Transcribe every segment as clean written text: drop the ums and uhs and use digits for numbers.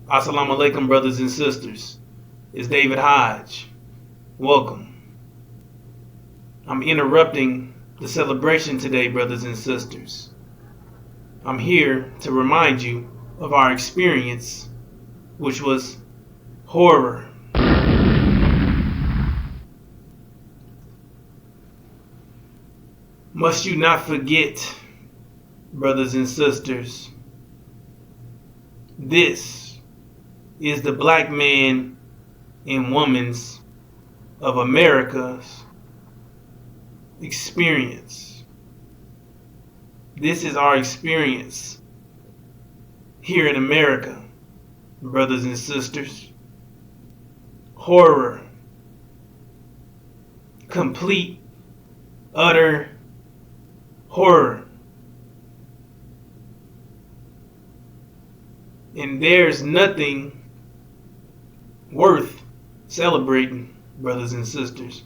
Assalamu alaikum, brothers and sisters. It's David Hodge. Welcome. I'm interrupting the celebration today, brothers and sisters. I'm here to remind you of our experience, which was horror. Must you not forget, brothers and sisters, this is the black man and woman's of America's experience. This is our experience here in America, brothers and sisters. Horror. Complete, utter horror. And there's nothing worth celebrating, brothers and sisters.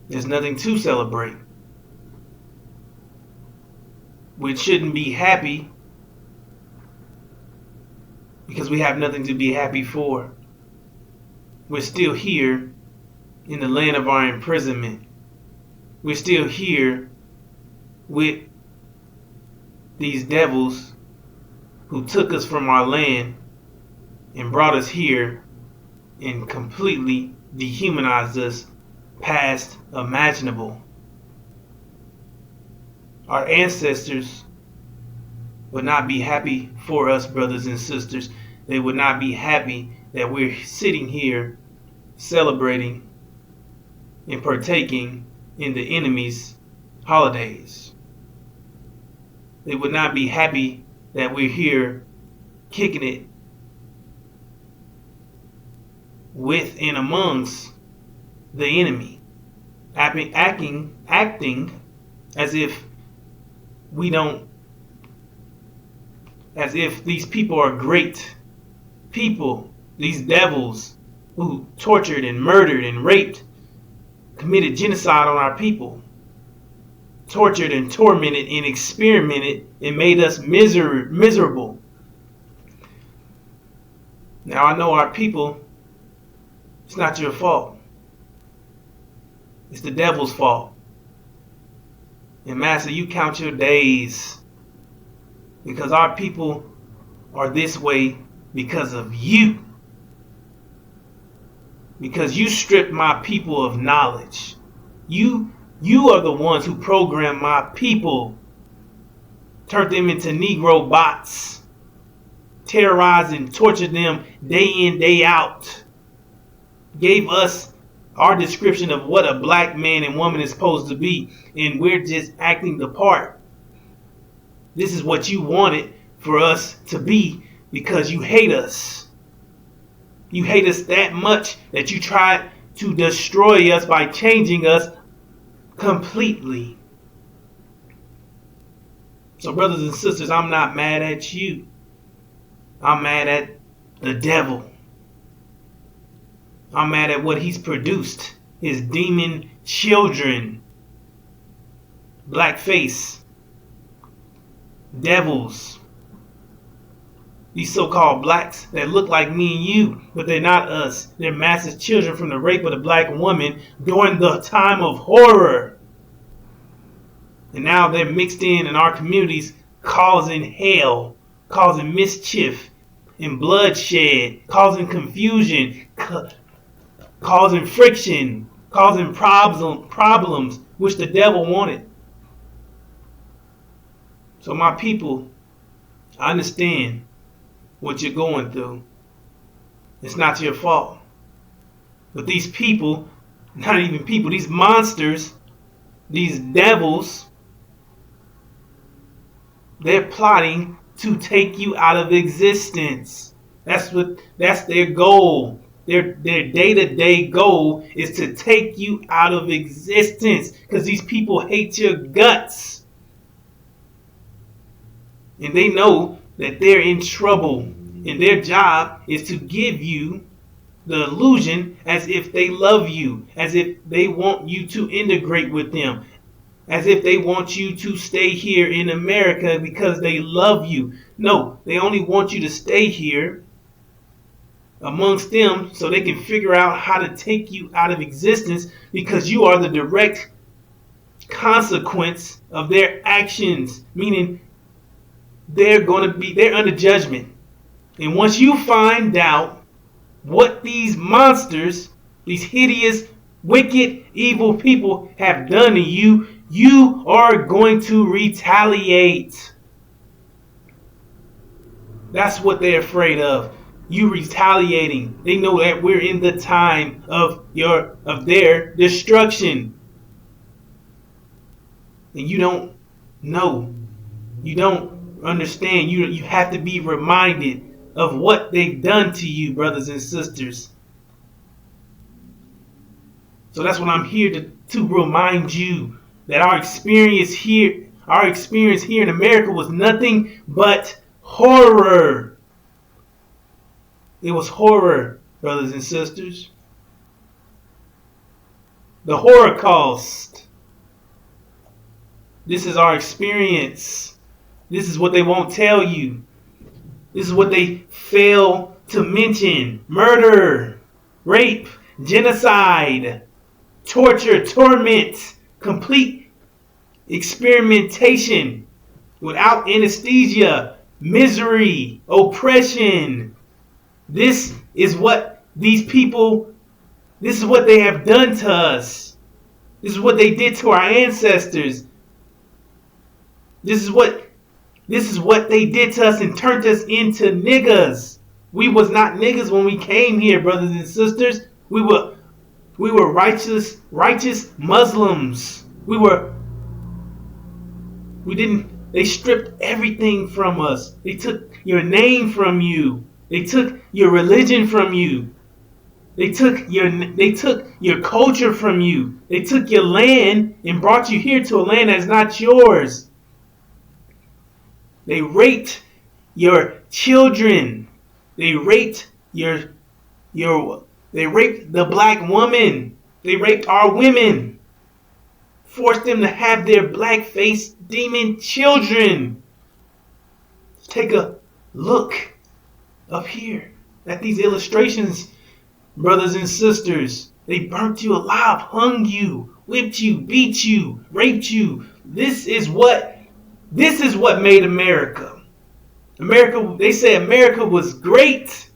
There's nothing to celebrate. We shouldn't be happy because we have nothing to be happy for. We're still here in the land of our imprisonment. We're still here with these devils who took us from our land and brought us here and completely dehumanized us past imaginable. Our ancestors would not be happy for us, brothers and sisters. They would not be happy that we're sitting here celebrating and partaking in the enemy's holidays. They would not be happy that we're here kicking it with and amongst the enemy, acting as if we don't, as if these people are great people, these devils who tortured and murdered and raped, committed genocide on our people, tortured and tormented and experimented and made us miserable. Now I know our people, it's not your fault. It's the devil's fault. And Master, you count your days because our people are this way because of you. Because you stripped my people of knowledge. You are the ones who programmed my people, turned them into Negro bots, terrorized and tortured them day in, day out. Gave us our description of what a black man and woman is supposed to be, and we're just acting the part. This is what you wanted for us to be because you hate us. You hate us that much that you tried to destroy us by changing us completely. So brothers and sisters, I'm not mad at you. I'm mad at the devil. I'm mad at what he's produced. His demon children. Blackface. Devils. These so-called blacks that look like me and you, but they're not us. They're massive children from the rape of the black woman during the time of horror. And now they're mixed in our communities, causing hell, causing mischief and bloodshed, causing confusion, causing friction, causing problems, which the devil wanted. So my people, I understand what you're going through. It's not your fault. But these people, not even people, these monsters, these devils, they're plotting to take you out of existence. That's their goal. Their day-to-day goal is to take you out of existence because these people hate your guts. And they know that they're in trouble. And their job is to give you the illusion as if they love you, as if they want you to integrate with them, as if they want you to stay here in America because they love you. No, they only want you to stay here amongst them so they can figure out how to take you out of existence, because you are the direct consequence of their actions, meaning they're under judgment. And once you find out what these monsters, these hideous, wicked, evil people have done to you, you are going to retaliate. That's what they're afraid of. You retaliating. They know that we're in the time of their destruction. And you don't know. You don't understand. You have to be reminded of what they've done to you, brothers and sisters. So that's what I'm here to remind you, that our experience here in America was nothing but horror. It was horror, brothers and sisters. The Holocaust. This is our experience. This is what they won't tell you. This is what they fail to mention. Murder, rape, genocide, torture, torment, complete experimentation without anesthesia, misery, oppression. This is what these people, this is what they have done to us. This is what they did to our ancestors. This is what they did to us and turned us into niggas. We was not niggas when we came here, brothers and sisters. We were righteous Muslims. They stripped everything from us. They took your name from you. They took your religion from you. They took your culture from you. They took your land and brought you here to a land that's not yours. They raped your children. They raped they raped the black woman. They raped our women. Forced them to have their black-faced demon children. Take a look up here at these illustrations, brothers and sisters. They burnt you alive, hung you, whipped you, beat you, raped you. This is what made America. They say America was great.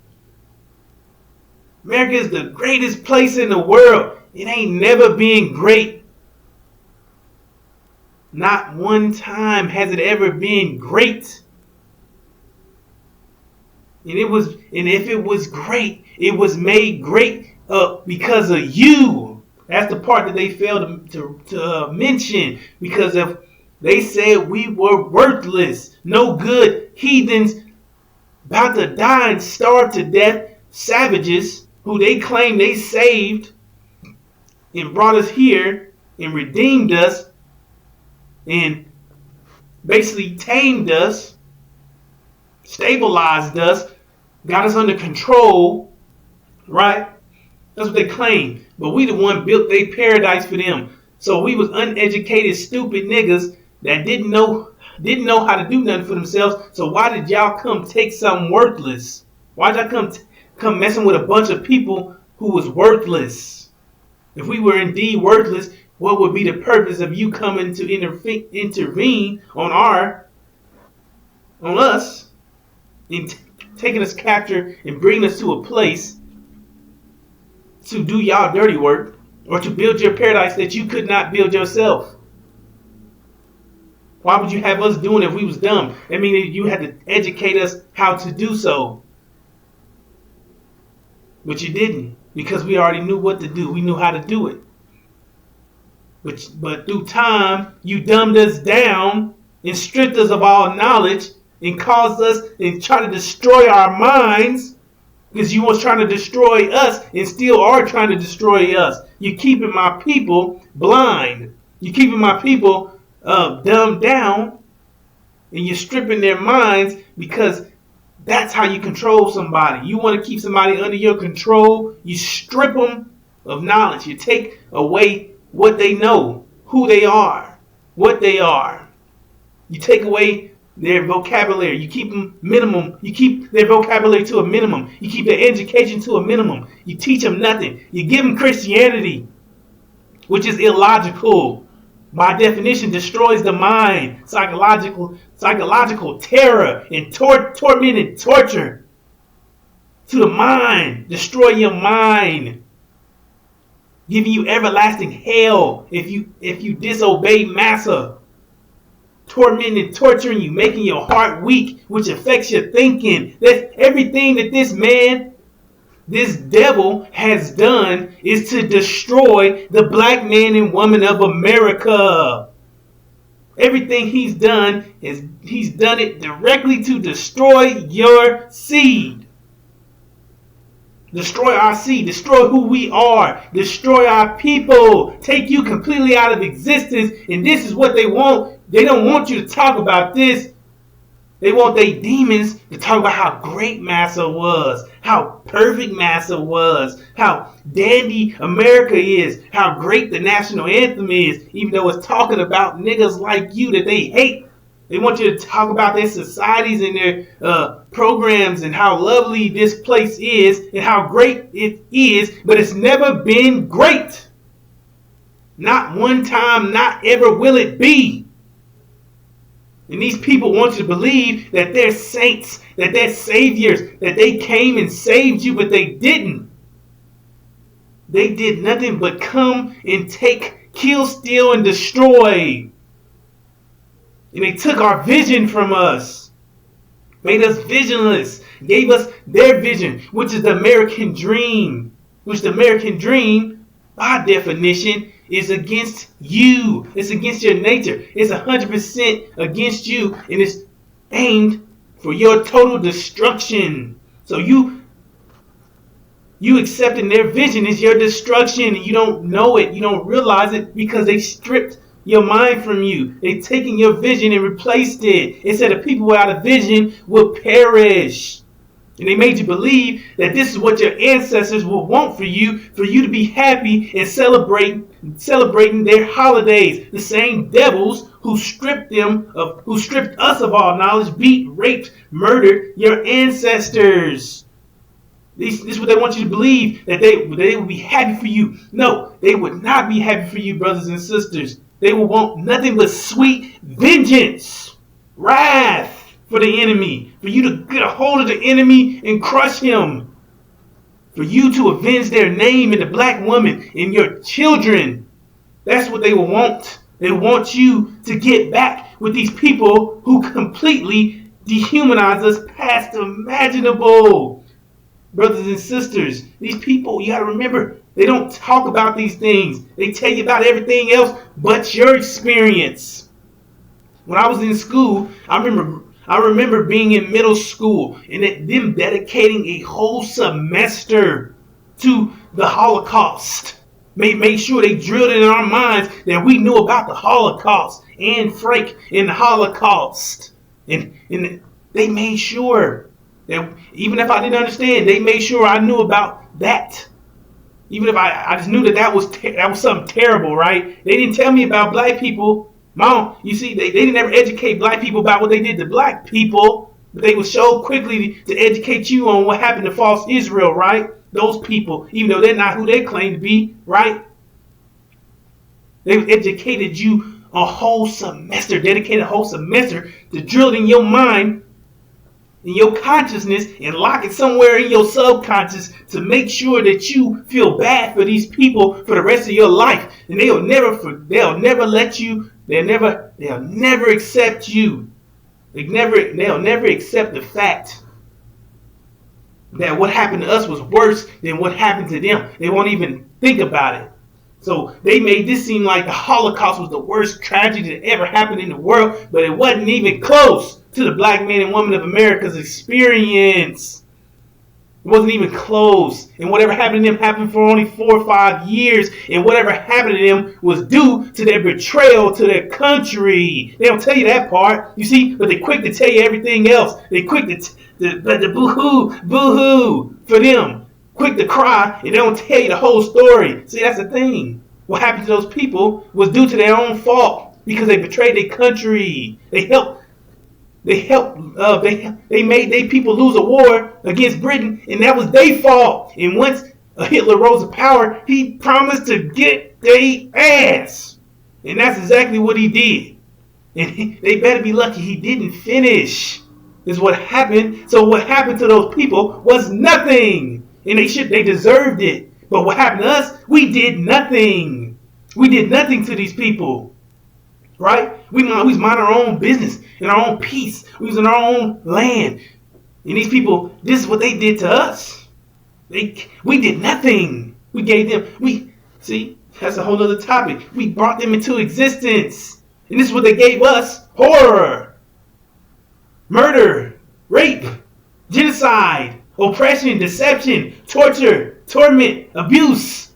America is the greatest place in the world. It ain't never been great. Not one time has it ever been great. And if it was great, it was made great because of you. That's the part that they failed to mention, because of they said we were worthless, no good, heathens, about to die and starve to death, savages who they claim they saved and brought us here and redeemed us and basically tamed us, stabilized us, got us under control, right? That's what they claim. But we the one built their paradise for them. So we was uneducated, stupid niggas that didn't know how to do nothing for themselves. So why did y'all come take something worthless? Why did y'all come messing with a bunch of people who was worthless? If we were indeed worthless, what would be the purpose of you coming to intervene on us and taking us capture and bringing us to a place to do y'all dirty work, or to build your paradise that you could not build yourself? Why would you have us doing it if we was dumb? I mean, you had to educate us how to do so. But you didn't, because we already knew what to do. We knew how to do it. But through time, you dumbed us down and stripped us of all knowledge and caused us and tried to destroy our minds, because you was trying to destroy us and still are trying to destroy us. You're keeping my people blind. You're keeping my people dumbed down, and you're stripping their minds, because that's how you control somebody. You want to keep somebody under your control, you strip them of knowledge. You take away what they know, who they are. what they are. You take away their vocabulary. You keep them minimum. You keep their vocabulary to a minimum. You keep their education to a minimum. You teach them nothing. You give them Christianity, which is illogical. By definition, destroys the mind. Psychological terror and torment and torture to the mind. Destroy your mind. Giving you everlasting hell if you disobey Massa. Tormenting and torturing you, making your heart weak, which affects your thinking. That's everything that this devil has done is to destroy the black man and woman of America. Everything he's done is he's done it directly to destroy your seed. Destroy our seed, destroy who we are, destroy our people, take you completely out of existence. And this is what they want. They don't want you to talk about this. They want their demons to talk about how great Massa was, how perfect Massa was, how dandy America is, how great the national anthem is, even though it's talking about niggas like you that they hate. They want you to talk about their societies and their programs and how lovely this place is and how great it is, but it's never been great. Not one time, not ever will it be. And these people want you to believe that they're saints, that they're saviors, that they came and saved you, but they didn't. They did nothing but come and take, kill, steal, and destroy. And they took our vision from us, made us visionless, gave us their vision, which is the American dream. Which the American dream, by definition, is against you. It's against your nature. It's 100% against you, and it's aimed for your total destruction. So you accepting their vision is your destruction, and you don't know it. You don't realize it because they stripped your mind from you. They've taken your vision and replaced it. It said the people without a vision will perish. And they made you believe that this is what your ancestors would want for you to be happy and celebrating their holidays. The same devils who stripped us of all knowledge, beat, raped, murdered your ancestors. This is what they want you to believe, that they would be happy for you. No, they would not be happy for you, brothers and sisters. They will want nothing but sweet vengeance, wrath for the enemy, for you to get a hold of the enemy and crush him, for you to avenge their name and the black woman and your children. That's what they will want. They want you to get back with these people who completely dehumanize us past imaginable. Brothers and sisters, these people, you got to remember, they don't talk about these things. They tell you about everything else but your experience. When I was in school, I remember being in middle school and them dedicating a whole semester to the Holocaust. Made sure they drilled it in our minds that we knew about the Holocaust, Anne Frank and the Holocaust. And they made sure that even if I didn't understand, they made sure I knew about that. Even if I just knew that was something terrible, right? They didn't tell me about black people. Mom, you see, they didn't ever educate black people about what they did to black people. But they would so quickly to educate you on what happened to false Israel, right? Those people, even though they're not who they claim to be, right? They educated you a whole semester, dedicated a whole semester to drill it in your mind, in your consciousness, and lock it somewhere in your subconscious to make sure that you feel bad for these people for the rest of your life. And they'll never let you. They'll never accept you. They'll never accept the fact that what happened to us was worse than what happened to them. They won't even think about it. So they made this seem like the Holocaust was the worst tragedy that ever happened in the world, but it wasn't even close to the black man and woman of America's experience. It wasn't even close. And whatever happened to them happened for only 4 or 5 years. And whatever happened to them was due to their betrayal to their country. They don't tell you that part, you see, but they're quick to tell you everything else. They're quick to boo-hoo for them. Quick to cry, and they don't tell you the whole story. See, that's the thing. What happened to those people was due to their own fault. because they betrayed their country. They made their people lose a war against Britain, and that was their fault. And once Hitler rose to power, he promised to get their ass. And that's exactly what he did. And they better be lucky he didn't finish. Is what happened. So what happened to those people was nothing. And they deserved it. But what happened to us, we did nothing. We did nothing to these people. Right? We mind our own business and our own peace. We was in our own land. And these people, this is what they did to us. We did nothing. We gave them, that's a whole other topic. We brought them into existence. And this is what they gave us. Horror. Murder. Rape. Genocide. Oppression. Deception. Torture. Torment. Abuse.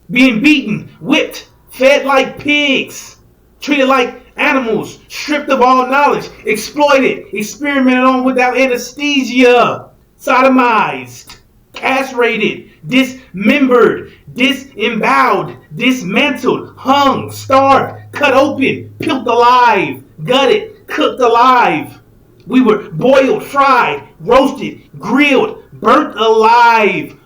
Being beaten. Whipped. Fed like pigs. Treated like animals. Stripped of all knowledge. Exploited. Experimented on without anesthesia. Sodomized. Castrated. Dismembered. Disemboweled. Dismantled. Hung. Starved. Cut open. Peeled alive. Gutted. Cooked alive. We were boiled, fried, roasted, grilled, burnt alive,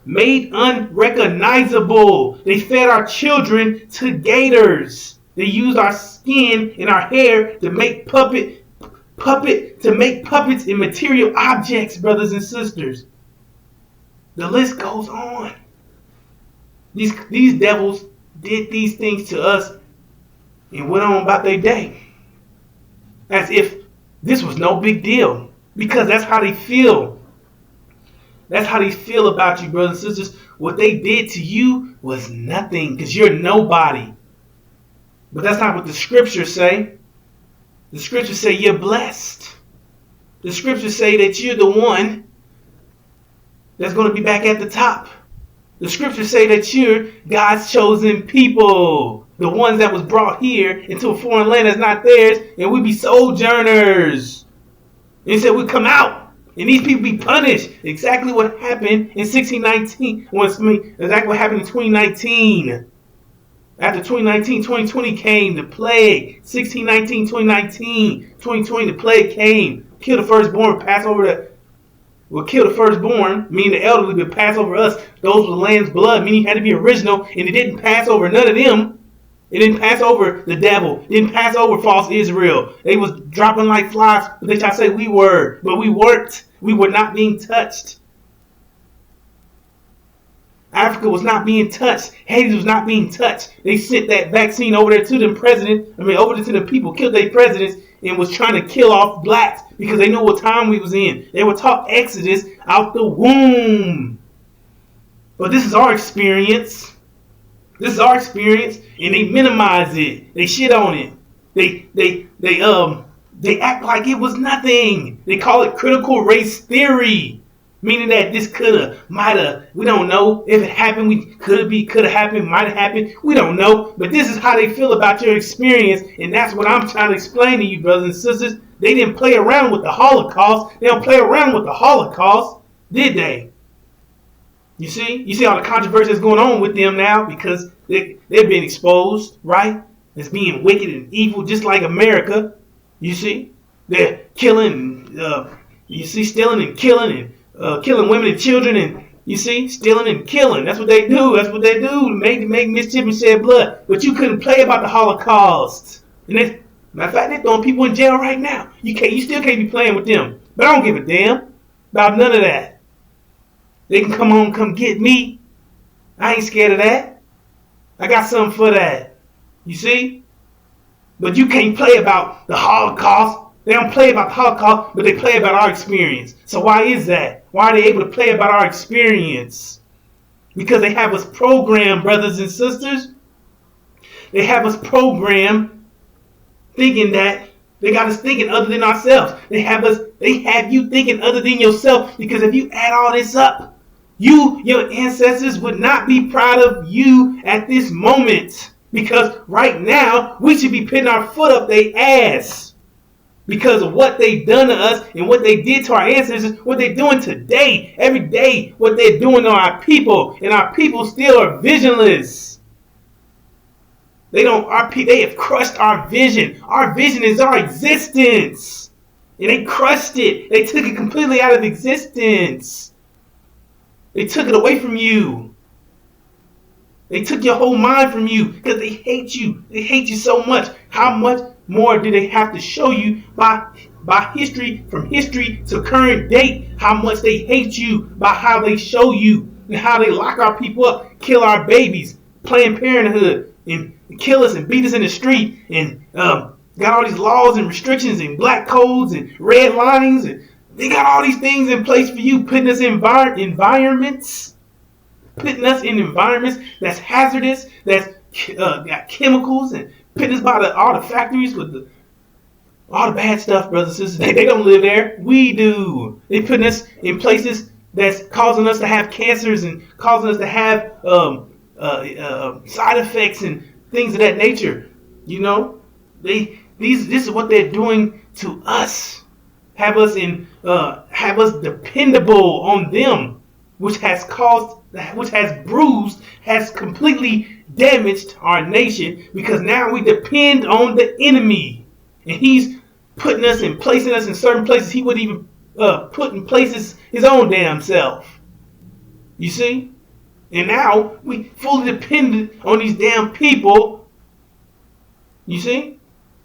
made unrecognizable. They fed our children to gators. They used our skin and our hair to make puppets and material objects, brothers and sisters. The list goes on. These devils did these things to us and went on about their day. As if this was no big deal. Because that's how they feel. That's how they feel about you, brothers and sisters. What they did to you was nothing. Because you're nobody. But that's not what the scriptures say. The scriptures say you're blessed. The scriptures say that you're the one that's going to be back at the top. The scriptures say that you're God's chosen people. The ones that was brought here into a foreign land that's not theirs, and we be sojourners. And he said we come out, and these people be punished. Exactly what happened in 1619. Exactly what happened in 2019. After 2019, 2020 came, the plague. 1619, 2019, 2020, the plague came. Kill the firstborn, kill the firstborn, meaning the elderly, but pass over us. Those were the lamb's blood, meaning it had to be original, and it didn't pass over none of them. It didn't pass over the devil. It didn't pass over false Israel. They was dropping like flies, but they try to say we were, but we weren't. We were not being touched. Africa was not being touched. Haiti was not being touched. They sent that vaccine over there to them over there to the people, killed their presidents, and was trying to kill off blacks because they knew what time we was in. They were taught Exodus out the womb. But this is our experience. This is our experience, and they minimize it. They shit on it. They act like it was nothing. They call it critical race theory, meaning that this coulda, mighta. We don't know if it happened. Coulda happened, might have happened. We don't know. But this is how they feel about your experience, and that's what I'm trying to explain to you, brothers and sisters. They didn't play around with the Holocaust. They don't play around with the Holocaust, did they? You see all the controversy that's going on with them now because they're being exposed, right? As being wicked and evil, just like America. You see, they're killing, stealing and killing and killing women and children, and you see, stealing and killing. That's what they do. That's what they do to make mischief and shed blood. But you couldn't play about the Holocaust. And matter of fact, they're throwing people in jail right now. You still can't be playing with them. But I don't give a damn about none of that. They can come get me. I ain't scared of that. I got something for that. You see? But you can't play about the Holocaust. They don't play about the Holocaust, but they play about our experience. So why is that? Why are they able to play about our experience? Because they have us programmed, brothers and sisters. They have us programmed thinking that they got us thinking other than ourselves. They have you thinking other than yourself, because if you add all this up, your ancestors would not be proud of you at this moment. Because right now, we should be putting our foot up their ass because of what they've done to us and what they did to our ancestors, what they're doing today, every day, what they're doing to our people. And our people still are visionless. They have crushed our vision. Our vision is our existence. And they crushed it. They took it completely out of existence. They took it away from you. They took your whole mind from you because they hate you. They hate you so much. How much more do they have to show you by history, from history to current date, how much they hate you by how they show you and how they lock our people up, kill our babies, Planned Parenthood, and kill us and beat us in the street, and got all these laws and restrictions and black codes and red linings, and they got all these things in place for you, putting us in environments, putting us in environments that's hazardous, that's got chemicals, and putting us by all the factories with all the bad stuff, brothers and sisters. They don't live there. We do. They putting us in places that's causing us to have cancers and causing us to have side effects and things of that nature. You know, this is what they're doing to us. Have us dependable on them, which has bruised, has completely damaged our nation, because now we depend on the enemy. And he's putting us and placing us in certain places he would even put in places his own damn self. You see? And now we fully dependent on these damn people. You see?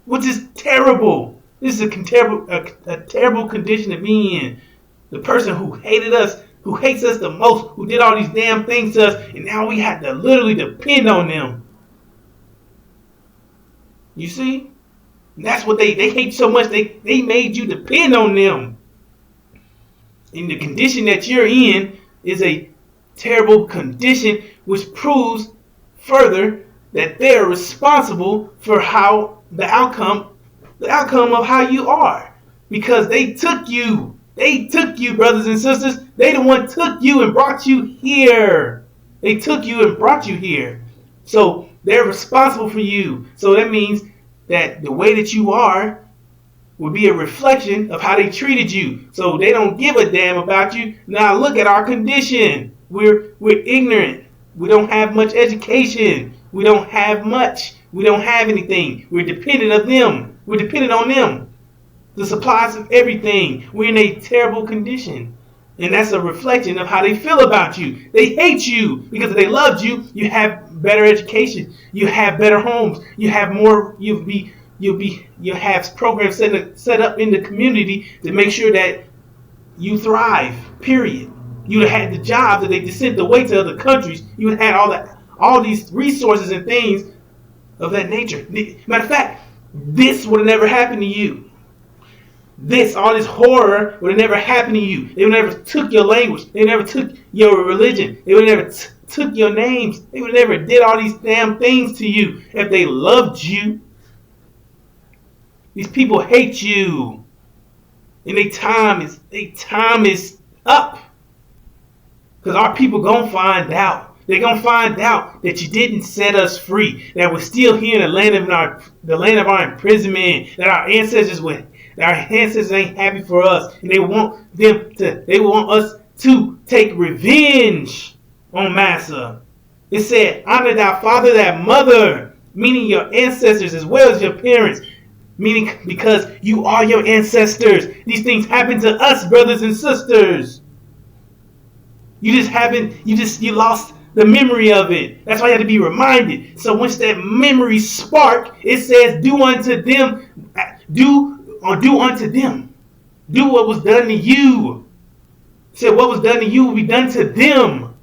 Which is terrible. This is a terrible condition to be in. The person who hated us, who hates us the most, who did all these damn things to us, and now we have to literally depend on them. You see? And that's what they hate so much. They made you depend on them. And the condition that you're in is a terrible condition, which proves further that they're responsible for how the outcome of how you are. Because they took you. They took you, brothers and sisters. They the one took you and brought you here. They took you and brought you here. So they're responsible for you. So that means that the way that you are would be a reflection of how they treated you. So they don't give a damn about you. Now look at our condition. We're ignorant. We don't have much education. We don't have much. We don't have anything. We're dependent on them. We're dependent on them. The supplies of everything. We're in a terrible condition. And that's a reflection of how they feel about you. They hate you because if they loved you, you have better education. You have better homes. You have more. You have programs set up in the community to make sure that you thrive. Period. You would have had the jobs that they just sent away to other countries. You would have had all these resources and things of that nature. Matter of fact, this would have never happened to you. All this horror would have never happened to you. They would never took your language. They never took your religion. They would never took your names. They would never did all these damn things to you if they loved you. These people hate you. And their time is up. Because our people gonna find out. They're gonna find out that you didn't set us free. That we're still here in the land of our imprisonment. That our ancestors ain't happy for us, and they want us to take revenge on Massa. It said, honor thy father, thy mother, meaning your ancestors as well as your parents, meaning because you are your ancestors. These things happen to us, brothers and sisters. You lost the memory of it. That's why you have to be reminded. So once that memory spark, it says, do unto them. Do what was done to you. It said what was done to you will be done to them.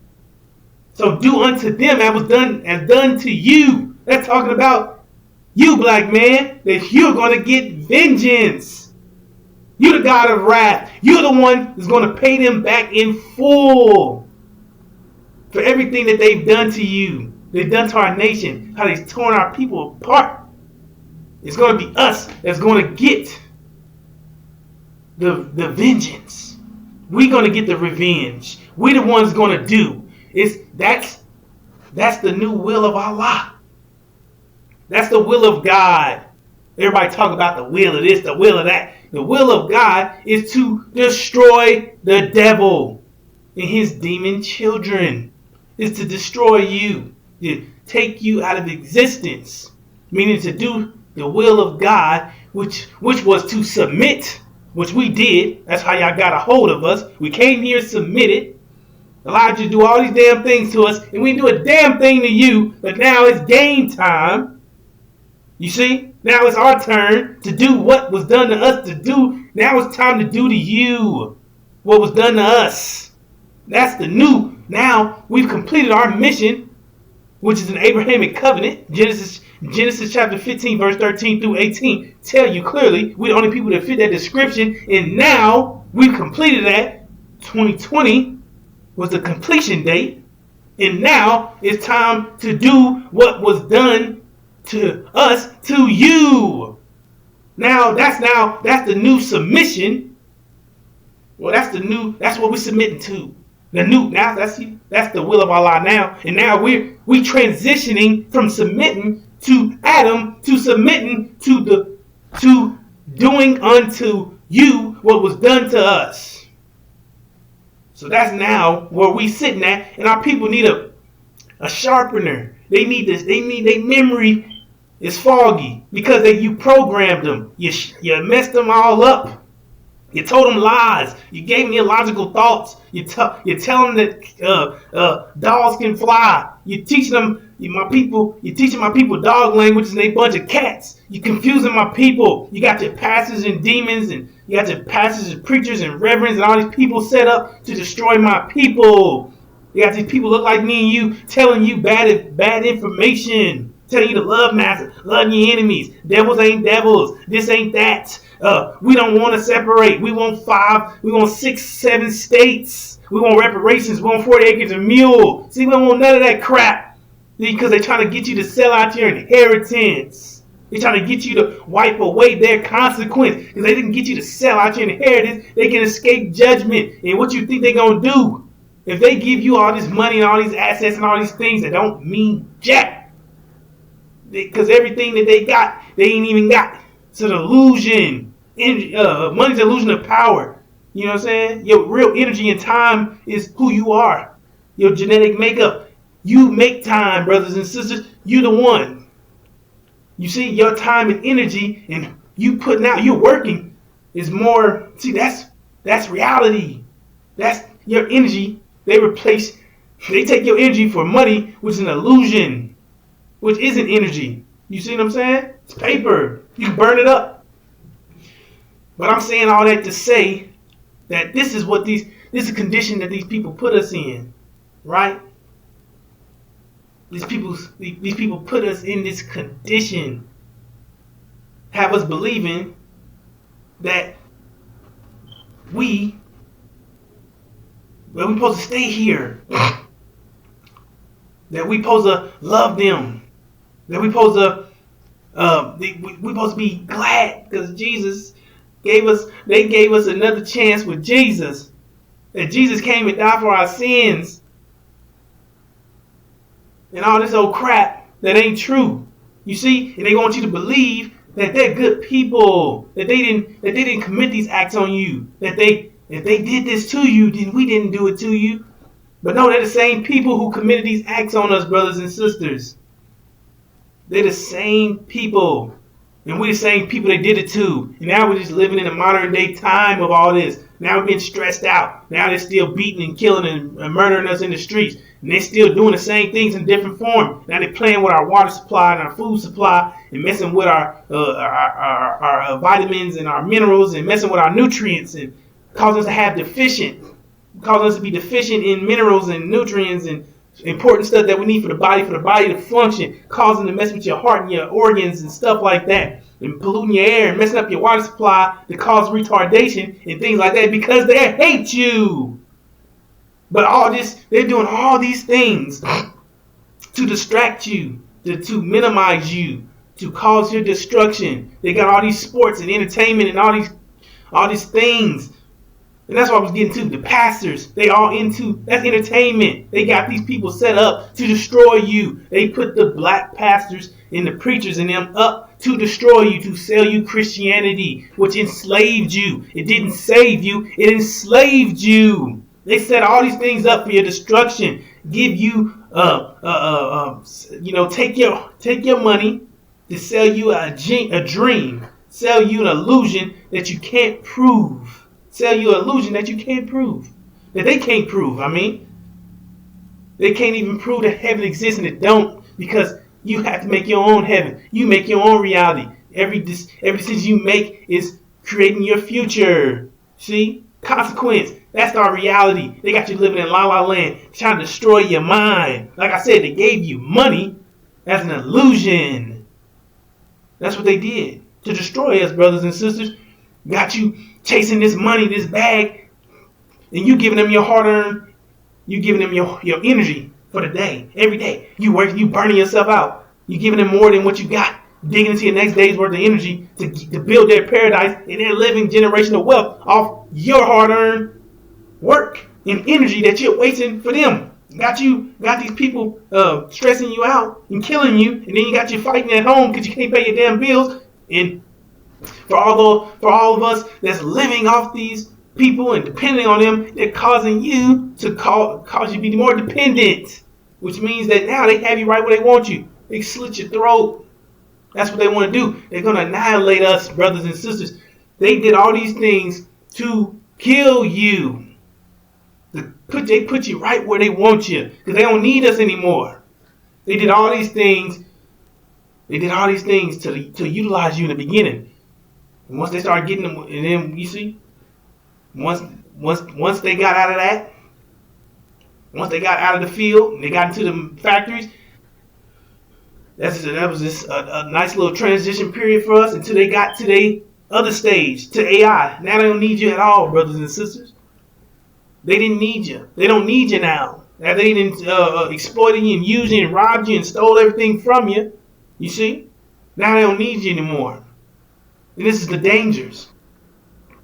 So do unto them as done to you. That's talking about you, black man, that you're going to get vengeance. You're the God of wrath. You're the one that's going to pay them back in full for everything that they've done to you. They've done to our nation, how they've torn our people apart. It's going to be us that's going to get the vengeance. We're going to get the revenge. We're the ones going to do. That's the new will of Allah. That's the will of God. Everybody talk about the will of this, the will of that. The will of God is to destroy the devil and his demon children. Is to destroy you, to take you out of existence. meaning to do the will of God, which was to submit, which we did. That's how y'all got a hold of us. We came here submitted. Allowed you to do all these damn things to us, and we didn't do a damn thing to you, but now it's game time. You see? Now it's our turn to do what was done to us to do. Now it's time to do to you what was done to us. That's the new. Now we've completed our mission, which is an Abrahamic covenant. Genesis chapter 15, verse 13 through 18 tell you clearly we're the only people that fit that description. And now we've completed that. 2020 was the completion date. And now it's time to do what was done to us to you. Now that's the new submission. Well, that's what we're submitting to. The new, now that's the will of Allah now. And now we transitioning from submitting to Adam to submitting to doing unto you what was done to us. So that's now where we sitting at, and our people need a sharpener. They need this. They need their memory is foggy because you programmed them. You messed them all up. You told them lies. You gave them illogical thoughts. You tell them that dogs can fly. You teaching them my people. You teaching my people dog language and they bunch of cats. You confusing my people. You got your pastors and demons, and you got your pastors and preachers and reverends and all these people set up to destroy my people. You got these people look like me and you telling you bad information, telling you to love master, love your enemies. Devils ain't devils. This ain't that. We don't want to separate. We want 6, 7 states. We want reparations. We want 40 acres of mule. See, we don't want none of that crap because they're trying to get you to sell out your inheritance. They're trying to get you to wipe away their consequence because they didn't get you to sell out your inheritance. They can escape judgment. And what you think they're going to do? If they give you all this money and all these assets and all these things that don't mean jack, because everything that they got, they ain't even got. It's an illusion. Money's an illusion of power. You know what I'm saying? Your real energy and time is who you are. Your genetic makeup. You make time, brothers and sisters. You the one. You see, your time and energy and you putting out, you're working is more. See, that's reality. That's your energy. They take your energy for money, which is an illusion, which isn't energy. You see what I'm saying? It's paper. You can burn it up. But I'm saying all that to say that this is a condition that these people put us in, right? These people put us in this condition, have us believing that we're supposed to stay here, that we're supposed to love them, that we're supposed to be glad because Jesus they gave us another chance with Jesus. That Jesus came and died for our sins. And all this old crap that ain't true. You see? And they want you to believe that they're good people. That they didn't commit these acts on you. That if they did this to you, then we didn't do it to you. But no, they're the same people who committed these acts on us, brothers and sisters. They're the same people. And we're the same people they did it to. And now we're just living in a modern day time of all this. Now we're being stressed out. Now they're still beating and killing and murdering us in the streets. And they're still doing the same things in different form. Now they're playing with our water supply and our food supply and messing with our vitamins and our minerals and messing with our nutrients and causing us to be deficient in minerals and nutrients and important stuff that we need for the body to function, causing to mess with your heart and your organs and stuff like that, and polluting your air and messing up your water supply to cause retardation and things like that because they hate you. But all this, they're doing all these things to distract you, to minimize you, to cause your destruction. They got all these sports and entertainment and all these things. And that's what I was getting to. The pastors, they all into, that's entertainment. They got these people set up to destroy you. They put the black pastors and the preachers and them up to destroy you, to sell you Christianity, which enslaved you. It didn't save you. It enslaved you. They set all these things up for your destruction. Give you, take your money to sell you a dream, sell you an illusion that you can't prove, sell you an illusion that you can't prove, that they can't prove. I mean, they can't even prove that heaven exists, and it don't, because you have to make your own heaven. You make your own reality. Every decision you make is creating your future. See? Consequence. That's our reality. They got you living in La La Land, trying to destroy your mind. Like I said, they gave you money as an illusion. That's what they did to destroy us, brothers and sisters. Got you chasing this money, this bag, and you giving them your hard-earned, you giving them your energy for the day, every day. You working, you burning yourself out. You giving them more than what you got, digging into your next day's worth of energy to build their paradise and their living generational wealth off your hard-earned work and energy that you're wasting for them. Got these people stressing you out and killing you, and then you got you fighting at home because you can't pay your damn bills. And for all of us that's living off these people and depending on them, they're causing you to cause you to be more dependent, which means that now they have you right where they want you. They slit your throat. That's what they want to do. They're going to annihilate us, brothers and sisters. They did all these things to kill you. They put you right where they want you because they don't need us anymore. They did all these things. They did all these things to utilize you in the beginning. And once they started getting them, and then you see, once they got out of that, once they got out of the field and they got into the factories, that was just a nice little transition period for us until they got to the other stage, to AI. Now they don't need you at all, brothers and sisters. They didn't need you. They don't need you now. Now they didn't exploited you and used you and robbed you and stole everything from you. You see? Now they don't need you anymore. And this is the dangers.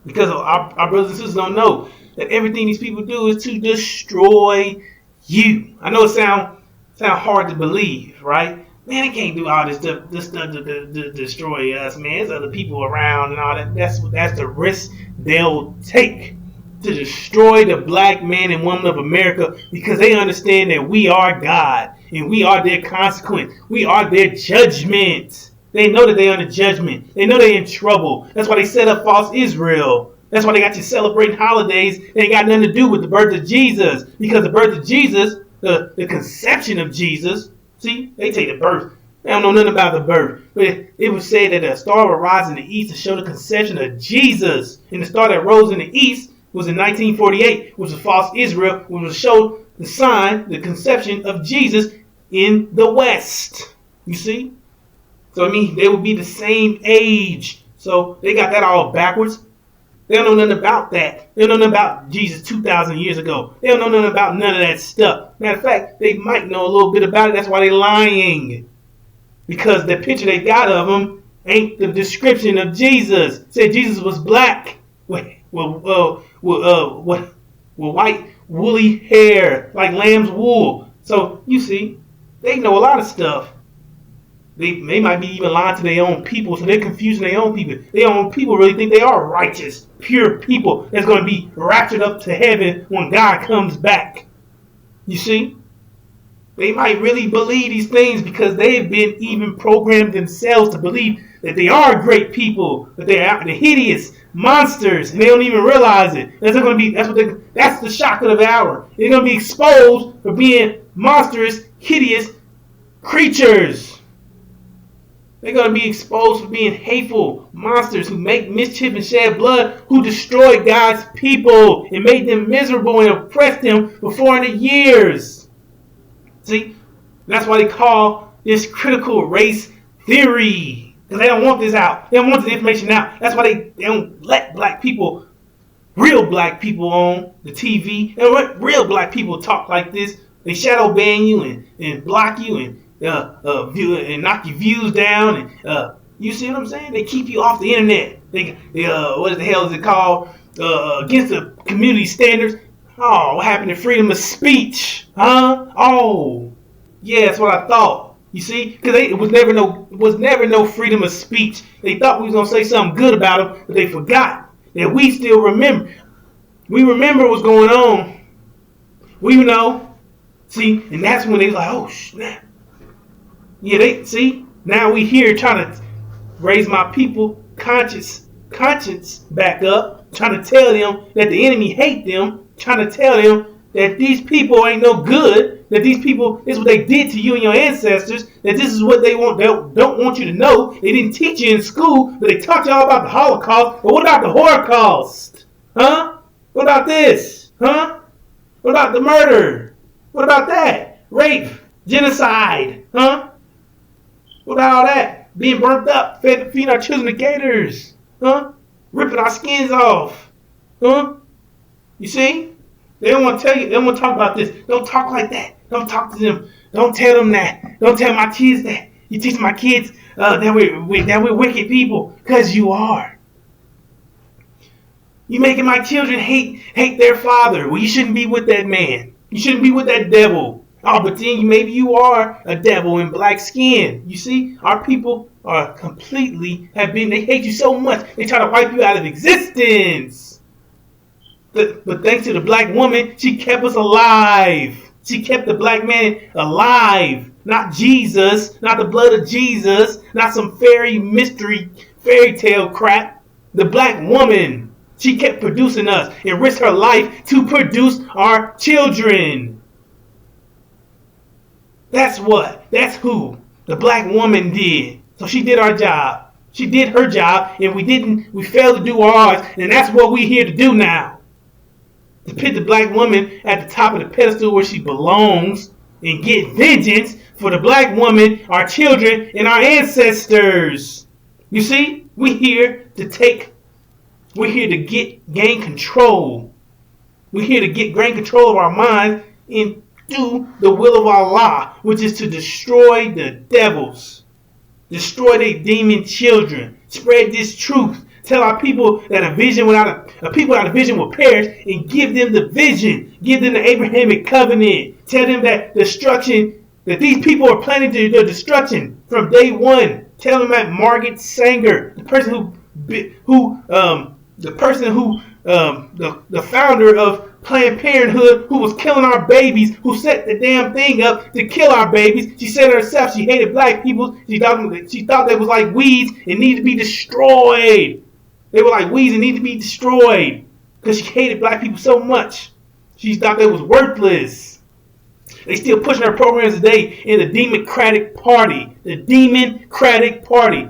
Because our brothers and sisters don't know that everything these people do is to destroy you. I know it sound hard to believe, right? Man, they can't do all this stuff to destroy us, man. There's other people around and all that. That's the risk they'll take to destroy the black man and woman of America, because they understand that we are God and we are their consequence. We are their judgment. They know that they're under judgment. They know they're in trouble. That's why they set up false Israel. That's why they got you celebrating holidays that ain't got nothing to do with the birth of Jesus. Because the birth of Jesus, the conception of Jesus, see, they take the birth. They don't know nothing about the birth. But it was said that a star would rise in the east to show the conception of Jesus. And the star that rose in the east was in 1948, which was false Israel, which was show the sign, the conception of Jesus in the West. You see? So, I mean, they would be the same age. So, they got that all backwards. They don't know nothing about that. They don't know nothing about Jesus 2,000 years ago. They don't know nothing about none of that stuff. Matter of fact, they might know a little bit about it. That's why they're lying. Because the picture they got of him ain't the description of Jesus. It said Jesus was black. With white woolly hair, like lamb's wool. So, you see, they know a lot of stuff. They might be even lying to their own people, so they're confusing their own people. Their own people really think they are righteous, pure people that's going to be raptured up to heaven when God comes back. You see? They might really believe these things because they've been even programmed themselves to believe that they are great people, that they're hideous monsters, and they don't even realize it. That's the shock of the hour. They're going to be exposed for being monstrous, hideous creatures. They're going to be exposed for being hateful monsters who make mischief and shed blood, who destroyed God's people and made them miserable and oppressed them for 400 years. See? That's why they call this critical race theory. Because they don't want this out. They don't want this information out. That's why they don't let black people, real black people on the TV. They don't let real black people talk like this. They shadow ban you and block you and view and knock your views down, and you see what I'm saying? They keep you off the internet. They what the hell is it called? Against the community standards. Oh, what happened to freedom of speech? Huh? Oh, yeah, that's what I thought. You see, because it was never no freedom of speech. They thought we was gonna say something good about them, but they forgot that we still remember. We remember what's going on. We know. See, and that's when they like, oh snap. Yeah, Now we here trying to raise my people conscience back up, trying to tell them that the enemy hate them, trying to tell them that these people ain't no good, that these people, this is what they did to you and your ancestors, that this is what they don't want you to know. They didn't teach you in school, but they taught you all about the Holocaust. But what about the Holocaust? Huh? What about this? Huh? What about the murder? What about that? Rape, genocide, huh? What about all that? Being burnt up, feeding our children to gators, huh? Ripping our skins off, huh? You see? They don't want to tell you. They don't want to talk about this. Don't talk like that. Don't talk to them. Don't tell them that. Don't tell my kids that. You teach my kids that we're wicked people, because you are. You making my children hate their father. Well, you shouldn't be with that man. You shouldn't be with that devil. Oh, but then maybe you are a devil in black skin. You see, our people are they hate you so much, they try to wipe you out of existence. But thanks to the black woman, she kept us alive. She kept the black man alive. Not Jesus, not the blood of Jesus, not some fairy tale crap. The black woman, she kept producing us and risked her life to produce our children. That's who the black woman did. So she did our job. She did her job, and we failed to do ours, and that's what we're here to do now. To put the black woman at the top of the pedestal where she belongs and get vengeance for the black woman, our children, and our ancestors. You see, we're here to gain control. We're here to gain control of our minds and do the will of Allah, which is to destroy the devils, destroy their demon children, spread this truth. Tell our people that a people without a vision will perish, and give them the vision. Give them the Abrahamic covenant. Tell them that that these people are planning their destruction from day one. Tell them that Margaret Sanger, the founder of Planned Parenthood, who was killing our babies, who set the damn thing up to kill our babies. She said herself she hated black people. She thought they was like weeds and needed to be destroyed. They were like weeds and need to be destroyed because she hated black people so much. She thought they was worthless. They still pushing her programs today in the Democratic Party. The Democratic Party.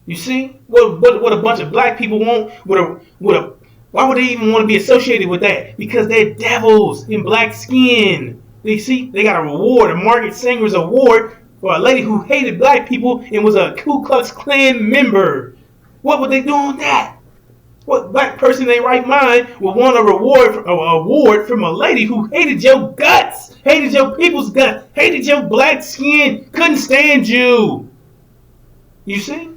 You see? What a bunch of black people want? Why would they even want to be associated with that? Because they're devils in black skin. They got a reward, a Margaret Sanger's award for a lady who hated black people and was a Ku Klux Klan member. What would they do on that? What black person in their right mind would want a award from a lady who hated your guts, hated your people's guts, hated your black skin, couldn't stand you? You see?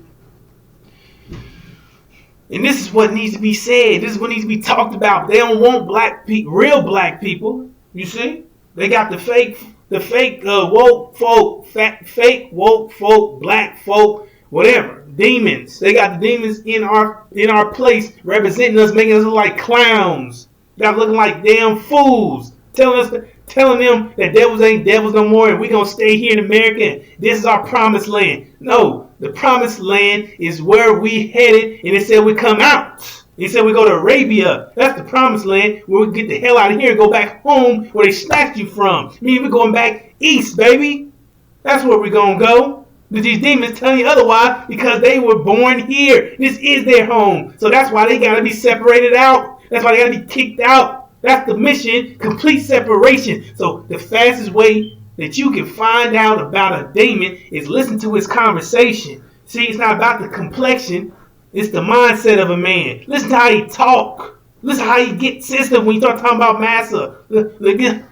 And this is what needs to be said. This is what needs to be talked about. They don't want real black people. You see? They got the fake woke folk, fake woke folk, black folk, whatever. Demons. They got the demons in our place, representing us, making us look like clowns. Got looking like damn fools. Telling them that devils ain't devils no more, and we gonna stay here in America. And this is our promised land. No, the promised land is where we headed, and it said we come out. It said we go to Arabia. That's the promised land where we get the hell out of here and go back home where they snatched you from. I mean, we're going back east, baby. That's where we're gonna go. But these demons telling you otherwise because they were born here. This is their home. So that's why they got to be separated out. That's why they got to be kicked out. That's the mission, complete separation. So the fastest way that you can find out about a demon is listen to his conversation. See, it's not about the complexion. It's the mindset of a man. Listen to how he talk. Listen how you get sensitive when you start talking about massa. Listen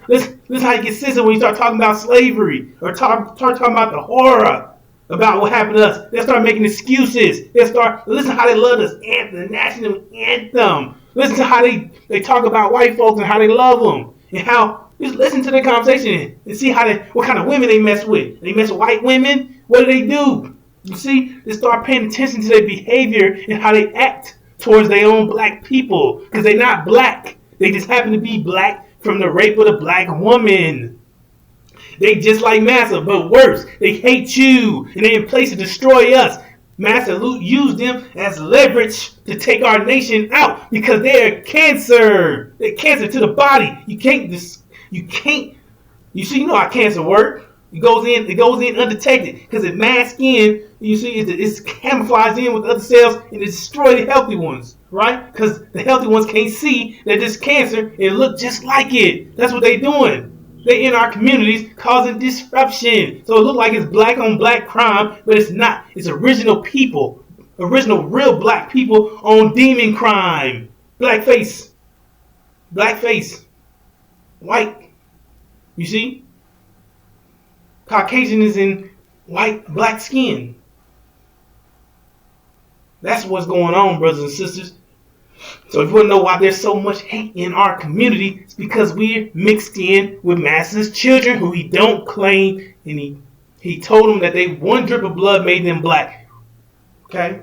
how you get sensitive when you start talking about slavery. Or start talking about the horror about what happened to us. They start making excuses. Listen how they love us, the national anthem. Listen to how they talk about white folks and how they love them. And how, just listen to their conversation and see what kind of women they mess with. They mess with white women. What do? You see, they start paying attention to their behavior and how they act towards their own black people. Because they're not black. They just happen to be black from the rape of the black woman. They just like Massa, but worse. They hate you, and they're in place to destroy us. Massa used them as leverage to take our nation out because they're cancer. They're cancer to the body. You can't. You see, you know how cancer works. It goes in undetected because it masks in. You see, it's camouflaged in with other cells and it destroys the healthy ones, right? Because the healthy ones can't see that this cancer and look just like it. That's what they're doing. They in our communities causing disruption. So it looks like it's black on black crime, but it's not. It's original people, original real black people on demon crime. Blackface, white. You see? Caucasian is in black skin. That's what's going on, brothers and sisters. So if you want to know why there's so much hate in our community, it's because we're mixed in with Massa's children who he don't claim, and he told them that one drip of blood made them black. Okay?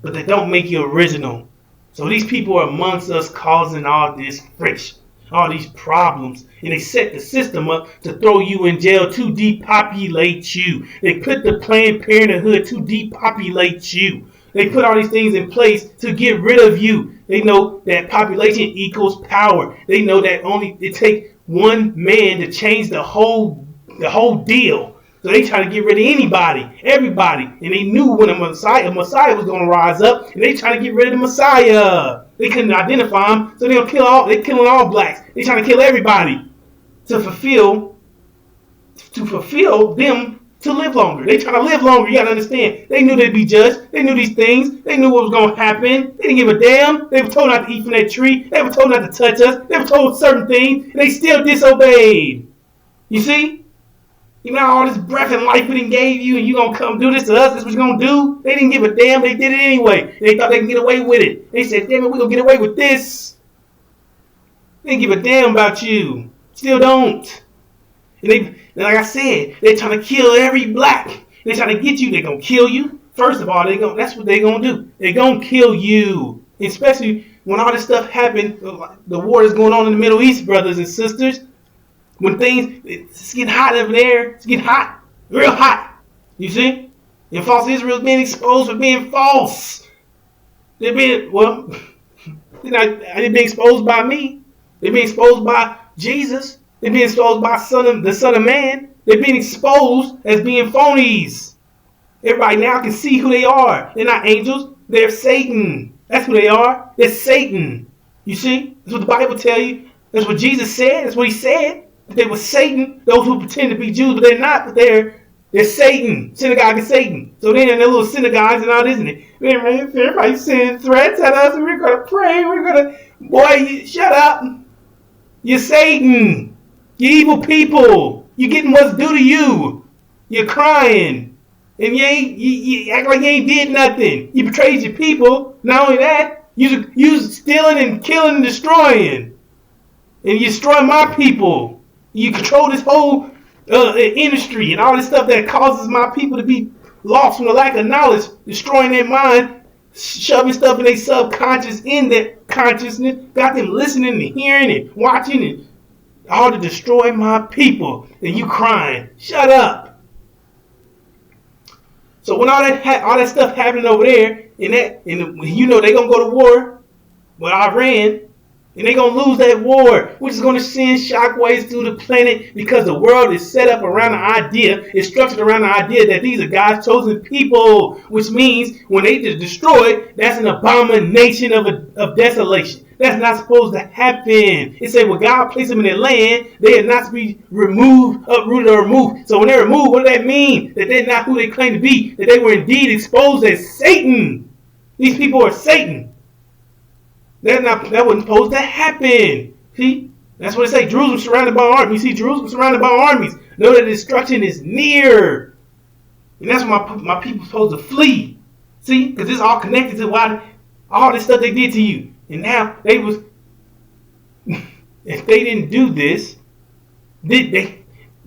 But they don't make you original. So these people are amongst us causing all this friction, all these problems, and they set the system up to throw you in jail to depopulate you. They put the Planned Parenthood to depopulate you. They put all these things in place to get rid of you. They know that population equals power. They know that only it takes one man to change the whole deal. So they try to get rid of anybody, everybody, and they knew when a Messiah was going to rise up, and they try to get rid of the Messiah. They couldn't identify him, so they're killing all blacks. They trying to kill everybody to fulfill them to live longer. They trying to live longer. You got to understand. They knew they'd be judged. They knew these things. They knew what was going to happen. They didn't give a damn. They were told not to eat from that tree. They were told not to touch us. They were told certain things, and they still disobeyed. You see? You know all this breath and life we done gave you, and you going to come do this to us? This what you going to do? They didn't give a damn. They did it anyway. They thought they could get away with it. They said, damn it, we're going to get away with this. They didn't give a damn about you. Still don't. And like I said, they're trying to kill every black. They're trying to get you. They're going to kill you. First of all, that's what they're going to do. They're going to kill you. Especially when all this stuff happened, the war is going on in the Middle East, brothers and sisters. When it's getting hot over there. It's getting hot. Real hot. You see? And false Israel is being exposed for being false. They're being exposed by me. They're being exposed by Jesus. They're being exposed by the Son of Man. They're being exposed as being phonies. Everybody now can see who they are. They're not angels. They're Satan. That's who they are. They're Satan. You see? That's what the Bible tells you. That's what Jesus said. That's what he said. They were Satan. Those who pretend to be Jews, but they're not. But they're Satan. Synagogue is Satan. So they're in their little synagogues and all, isn't it? Everybody sending threats at us. And we're going to pray. We're going to... Boy, shut up. You're Satan. You evil people. You're getting what's due to you. You're crying. And you act like you ain't did nothing. You betrayed your people. Not only that, you stealing and killing and destroying. And you destroying my people. You control this whole industry and all this stuff that causes my people to be lost from the lack of knowledge, destroying their mind, shoving stuff in their subconscious, in their consciousness, got them listening and hearing and watching and all to destroy my people, and you crying. Shut up. So when all that stuff happening over there, and you know they're gonna go to war with Iran, and they're gonna lose that war, which is gonna send shockwaves through the planet because the world is set up around the idea, it's structured around the idea that these are God's chosen people, which means when they destroy, that's an abomination of desolation. That's not supposed to happen. It said when God placed them in their land, they are not to be removed, uprooted, or removed. So when they're removed, what does that mean? That they're not who they claim to be. That they were indeed exposed as Satan. These people are Satan. That wasn't supposed to happen. See? That's what it says. Jerusalem surrounded by armies. You see, Jerusalem surrounded by armies. Know that destruction is near. And that's why my people are supposed to flee. See? Because it's all connected to all this stuff they did to you. And now if they didn't do this,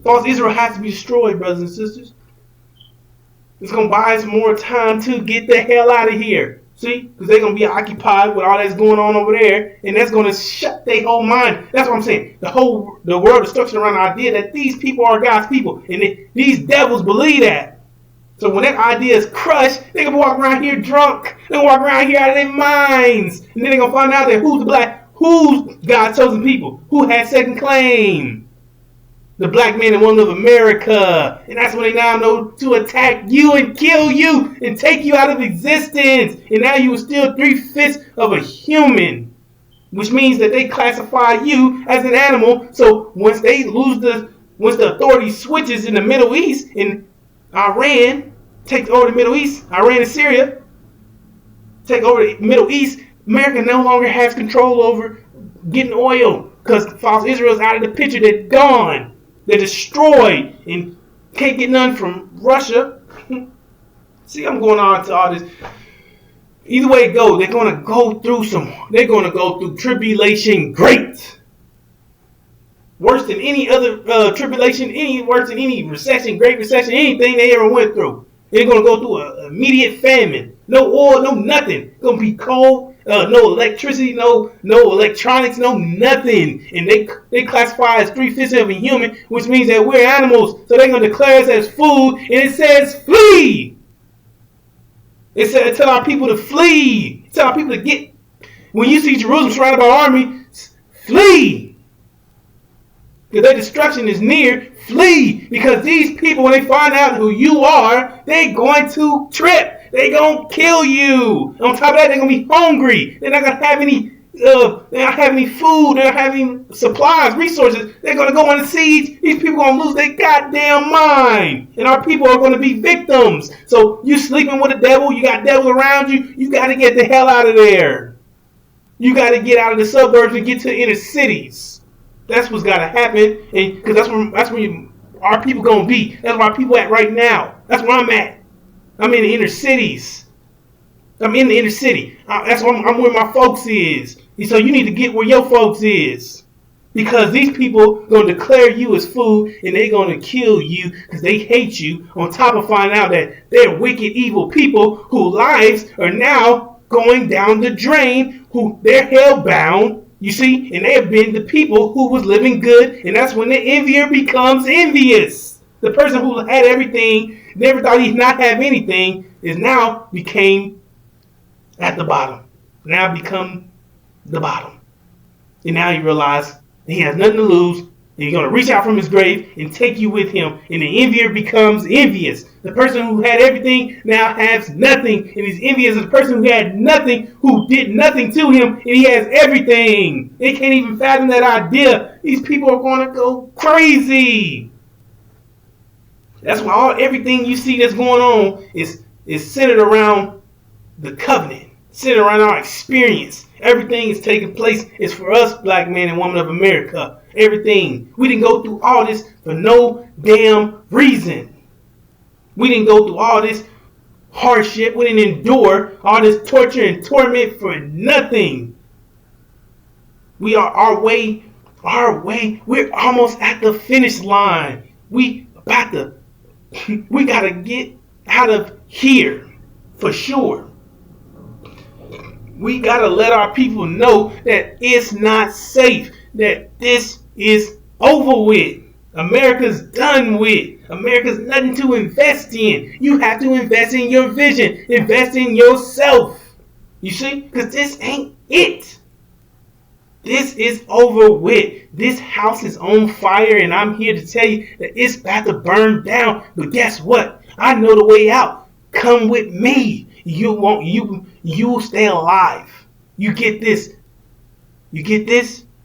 false Israel has to be destroyed, brothers and sisters. It's going to buy us more time to get the hell out of here. See? Because they're going to be occupied with all that's going on over there, and that's going to shut their whole mind. That's what I'm saying. The world is structured around the idea that these people are God's people, and these devils believe that. So when that idea is crushed, they're going to walk around here drunk. They're going to walk around here out of their minds. And then they're going to find out that who's God's chosen people, who has second claim. The black man and woman of America. And that's when they now know to attack you and kill you and take you out of existence. And now you are still 3/5 of a human. Which means that they classify you as an animal. So once the authority switches in the Middle East and Iran takes over the Middle East, Iran and Syria take over the Middle East, America no longer has control over getting oil because false Israel's out of the picture. They're gone. They're destroyed and can't get none from Russia. See, I'm going on to all this. Either way it goes, they're going to go through tribulation great. Worse than any other tribulation, worse than any recession, great recession, anything they ever went through. They're going to go through an immediate famine. No oil, no nothing. It's going to be cold. No electricity, no electronics, no nothing. And they classify as 3/5 of a human, which means that we're animals. So they're going to declare us as food. And it says flee. It said tell our people to flee. Tell our people to get. When you see Jerusalem surrounded by armies, flee. Because their destruction is near. Flee. Because these people, when they find out who you are, they're going to trip. They're going to kill you. On top of that, they're going to be hungry. They're not going to have any food. They're not having supplies, resources. They're going to go on a siege. These people are going to lose their goddamn mind. And our people are going to be victims. So you sleeping with a devil. You got devils around you. You got to get the hell out of there. You got to get out of the suburbs and get to the inner cities. That's what's got to happen. And because that's where our people going to be. That's where our people at right now. That's where I'm at. I'm in the inner cities. I'm in the inner city. That's where I'm where my folks is. And so you need to get where your folks is. Because these people going to declare you as food and they're going to kill you because they hate you. On top of finding out that they're wicked, evil people whose lives are now going down the drain, who they're hell-bound. You see? And they have been the people who was living good. And that's when the envier becomes envious. The person who had everything, never thought he'd not have anything, is now became at the bottom. Now become the bottom. And now he realized he has nothing to lose. And he's going to reach out from his grave and take you with him. And the envier becomes envious. The person who had everything now has nothing. And he's envious of the person who had nothing, who did nothing to him, and he has everything. They can't even fathom that idea. These people are going to go crazy. That's why everything you see that's going on is centered around the covenant, centered around our experience. Everything is taking place is for us, black man and woman of America. Everything. We didn't go through all this for no damn reason. We didn't go through all this hardship. We didn't endure all this torture and torment for nothing. We are our way. We're almost at the finish line. We gotta get out of here for sure. We gotta let our people know that it's not safe, that this is over with. America's done with. America's nothing to invest in. You have to invest in your vision, invest in yourself. You see? Because this ain't it. This is over with. This house is on fire, and I'm here to tell you that it's about to burn down. But guess what? I know the way out. Come with me. You'll stay alive. You get this.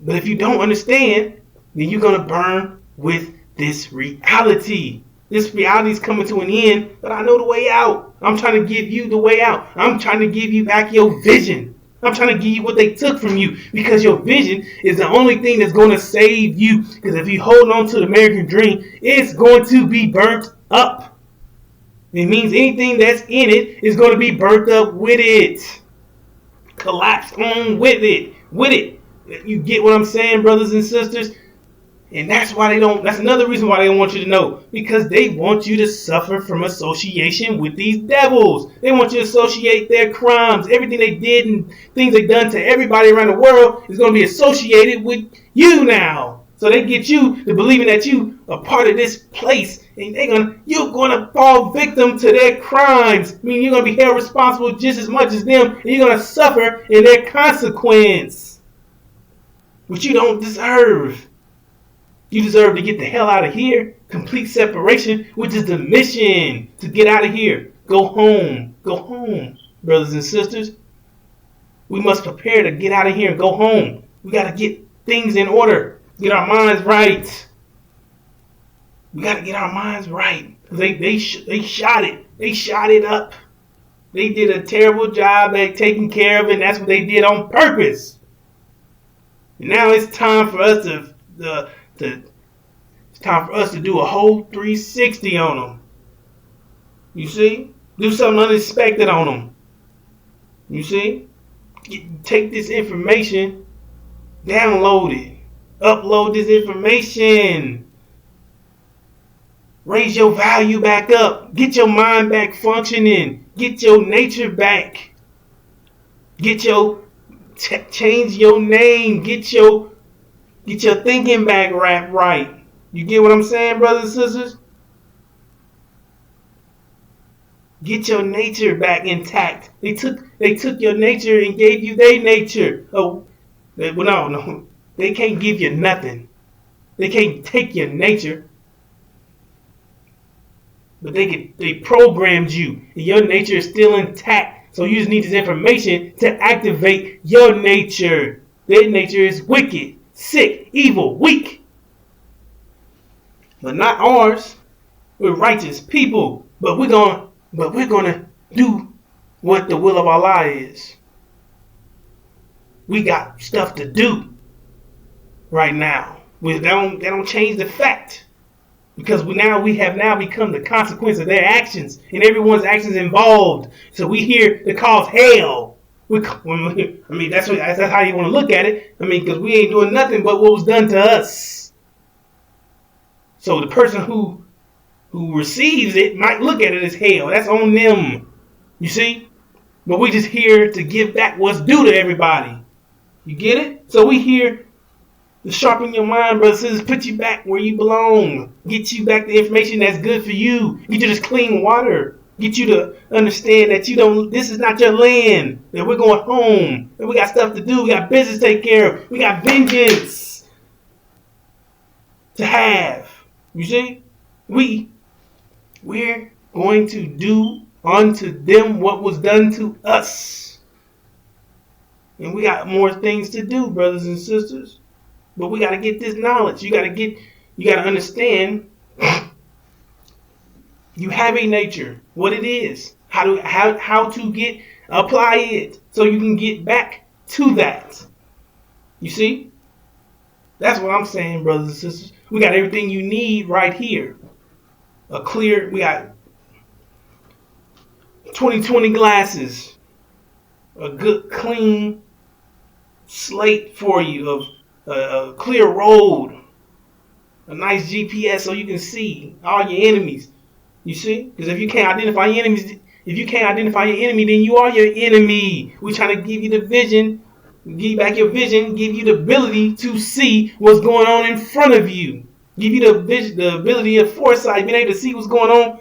But if you don't understand, then you're gonna burn with this reality. This reality is coming to an end, but I know the way out. I'm trying to give you the way out. I'm trying to give you back your vision. I'm trying to give you what they took from you, because your vision is the only thing that's going to save you. Because if you hold on to the American dream, it's going to be burnt up. It means anything that's in it is going to be burnt up with it. Collapse on with it. You get what I'm saying, brothers and sisters? And that's why that's another reason why they don't want you to know. Because they want you to suffer from association with these devils. They want you to associate their crimes. Everything they did and things they done to everybody around the world is going to be associated with you now. So they get you to believing that you are part of this place. And you're going to fall victim to their crimes. I mean, you're going to be held responsible just as much as them. And you're going to suffer in their consequence. Which you don't deserve. You deserve to get the hell out of here. Complete separation, which is the mission to get out of here. Go home. Go home, brothers and sisters. We must prepare to get out of here and go home. We got to get things in order. Get our minds right. We got to get our minds right. They shot it. They shot it up. They did a terrible job at taking care of it, and that's what they did on purpose. And now it's time for us to do a whole 360 on them. You see? Do something unexpected on them. You see? Take this information, download it, upload this information, raise your value back up, get your mind back functioning, get your nature back, change your name, get your thinking back right. You get what I'm saying, brothers and sisters? Get your nature back intact. They took your nature and gave you their nature. No. They can't give you nothing. They can't take your nature. But they programmed you. And your nature is still intact. So you just need this information to activate your nature. Their nature is wicked, sick, evil, weak. But not ours. We're righteous people. But we're gonna do what the will of Allah is. We got stuff to do right now. They don't change the fact. Because we have now become the consequence of their actions and everyone's actions involved. So we here to cause hell. That's how you want to look at it. Because we ain't doing nothing but what was done to us. So the person who receives it might look at it as hell. That's on them. You see? But we just here to give back what's due to everybody. You get it? So we here to sharpen your mind, brothers and sisters, put you back where you belong. Get you back the information that's good for you. Get you this clean water. Get you to understand that this is not your land. That we're going home. That we got stuff to do. We got business to take care of. We got vengeance to have. You see? We're going to do unto them what was done to us. And we got more things to do, brothers and sisters. But we got to get this knowledge. You got to understand you have a nature, what it is, how to apply it so you can get back to that. You see? That's what I'm saying, brothers and sisters. We got everything you need right here. We got 20/20 glasses, a good clean slate for you of a clear road, a nice GPS so you can see all your enemies. You see? Because if you can't identify your enemies, then you are your enemy. We're trying to give you the vision, give you back your vision, give you the ability to see what's going on in front of you. Give you the ability of foresight, being able to see what's going on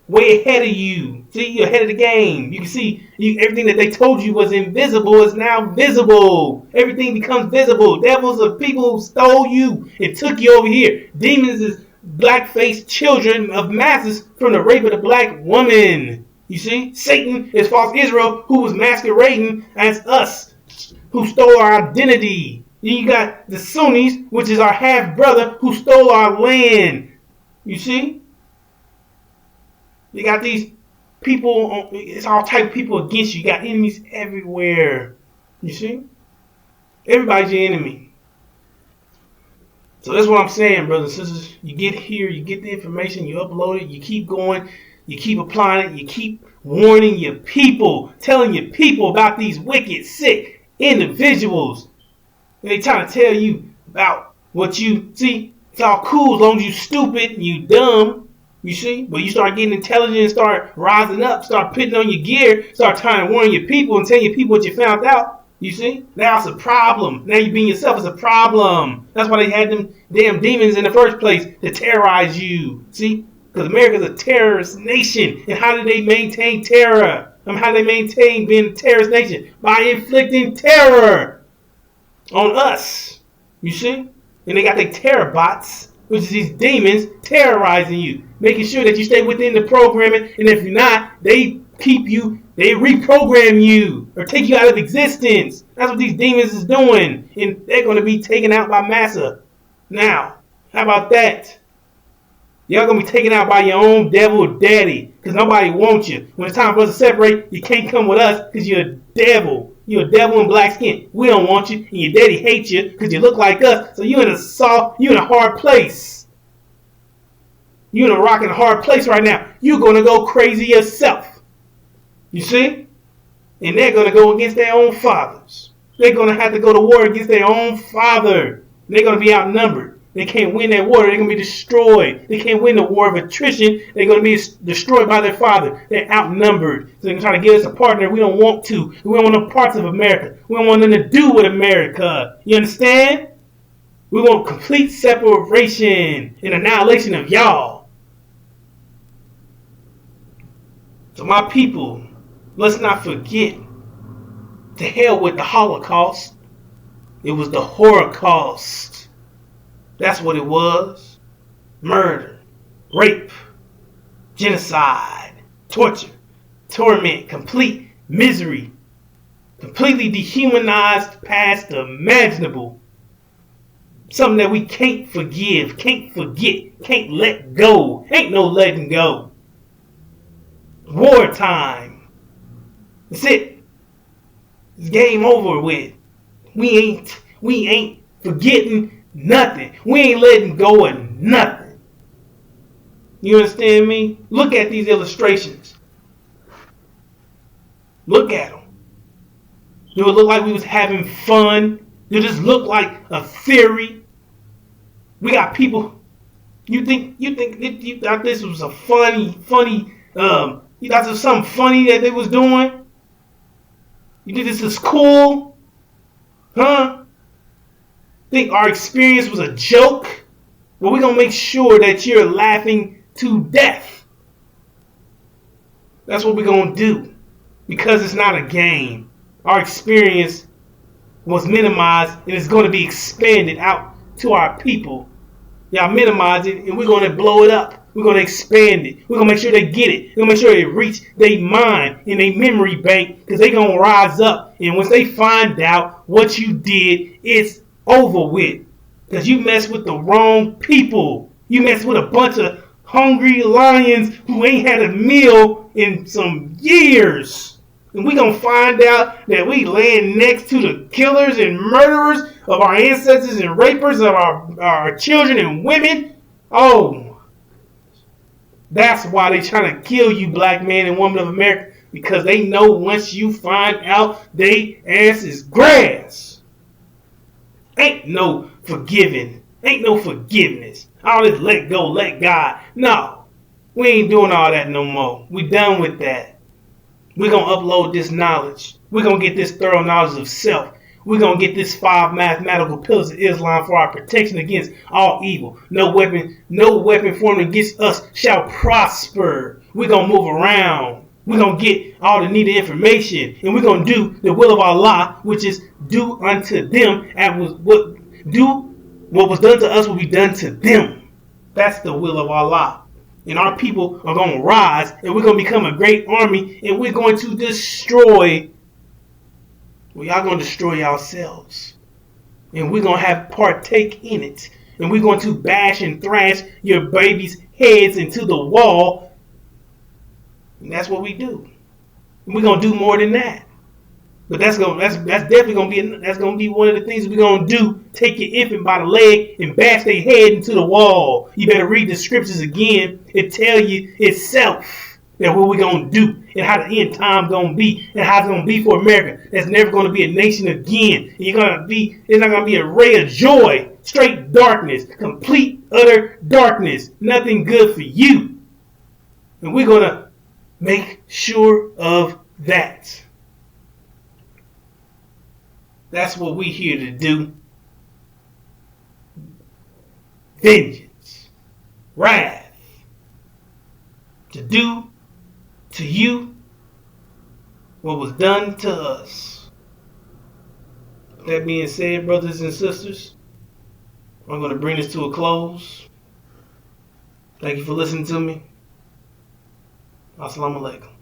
way ahead of you. See, you're ahead of the game. You can see everything that they told you was invisible is now visible. Everything becomes visible. Devils are people who stole you and took you over here. Demons is black-faced children of masses from the rape of the black woman. You see? Satan is false Israel who was masquerading as us, who stole our identity. Then you got the Sunnis, which is our half-brother, who stole our land. You see? You got these people, it's all type of people against you. You got enemies everywhere. You see? Everybody's your enemy. So that's what I'm saying, brothers and sisters. You get here, you get the information, you upload it, you keep going, you keep applying it, you keep warning your people, telling your people about these wicked, sick individuals. And they trying to tell you about what you see. It's all cool as long as you stupid and you dumb. You see? But you start getting intelligent, start rising up, start putting on your gear, start trying to warn your people and tell your people what you found out. You see? Now it's a problem. Now you being yourself is a problem. That's why they had them damn demons in the first place, to terrorize you. See? Because America's a terrorist nation. And how do they maintain terror? How do they maintain being a terrorist nation? By inflicting terror on us. You see? And they got their terror bots, which is these demons terrorizing you, making sure that you stay within the programming. And if you're not, they keep you, they reprogram you or take you out of existence. That's what these demons is doing. And they're going to be taken out by massa. Now, how about that? Y'all going to be taken out by your own devil daddy, because nobody wants you. When it's time for us to separate, you can't come with us because you're a devil. You're a devil in black skin. We don't want you, and your daddy hates you because you look like us. So you're in a hard place. You're in a rock and hard place right now. You're going to go crazy yourself. You see? And they're going to go against their own fathers. They're going to have to go to war against their own father. They're going to be outnumbered. They can't win that war. They're going to be destroyed. They can't win the war of attrition. They're going to be destroyed by their father. They're outnumbered. So they're going to try to get us a partner. We don't want to. We don't want no parts of America. We don't want nothing to do with America. You understand? We want complete separation and annihilation of y'all. So my people, let's not forget, to hell with the Holocaust. It was the Holocaust. That's what it was. Murder, rape, genocide, torture, torment, complete misery, completely dehumanized past imaginable. Something that we can't forgive, can't forget, can't let go. Ain't no letting go. Wartime. That's it. It's game over with. We ain't forgetting nothing. We ain't letting go of nothing. You understand me? Look at these illustrations. Look at them. Do it look like we was having fun? Do this look like a theory? We got people. You thought this was a funny, you thought this was something funny that they was doing? You think this is cool? Huh? Think our experience was a joke? Well, we're going to make sure that you're laughing to death. That's what we're going to do. Because it's not a game. Our experience was minimized and it's going to be expanded out to our people. Y'all minimize it and we're going to blow it up. We're going to expand it. We're going to make sure they get it. We're going to make sure it reach their mind and their memory bank, because they're going to rise up. And once they find out what you did, it's over with. Because you mess with the wrong people. You mess with a bunch of hungry lions who ain't had a meal in some years. And we going to find out that we laying next to the killers and murderers of our ancestors and rapers of our children and women. Oh, that's why they trying to kill you, black man and woman of America. Because they know once you find out, they ass is grass. Ain't no forgiving. Ain't no forgiveness. All this let go, let God. No. We ain't doing all that no more. We done with that. We're going to upload this knowledge. We're going to get this thorough knowledge of self. We're going to get this 5 mathematical pillars of Islam for our protection against all evil. No weapon formed against us shall prosper. We're going to move around. We're going to get all the needed information. And we're going to do the will of Allah, which is do unto them what was done to us will be done to them. That's the will of Allah. And our people are going to rise, and we're going to become a great army, and we're going to destroy. Well, y'all going to destroy yourselves. And we're going to have partake in it. And we're going to bash and thrash your babies' heads into the wall. And that's what we do. And we're going to do more than that. But that's definitely going to be one of the things we're going to do. Take your infant by the leg and bash their head into the wall. You better read the scriptures again. It tell you itself. and what we're going to do, and how the end time going to be, and how it's going to be for America. There's never going to be a nation again. And it's not going to be a ray of joy, straight darkness, complete, utter darkness, nothing good for you. And we're going to make sure of that. That's what we're here to do. Vengeance, wrath, to do to you what was done to us. That being said, brothers and sisters, I'm going to bring this to a close. Thank you for listening to me. Assalamu alaikum.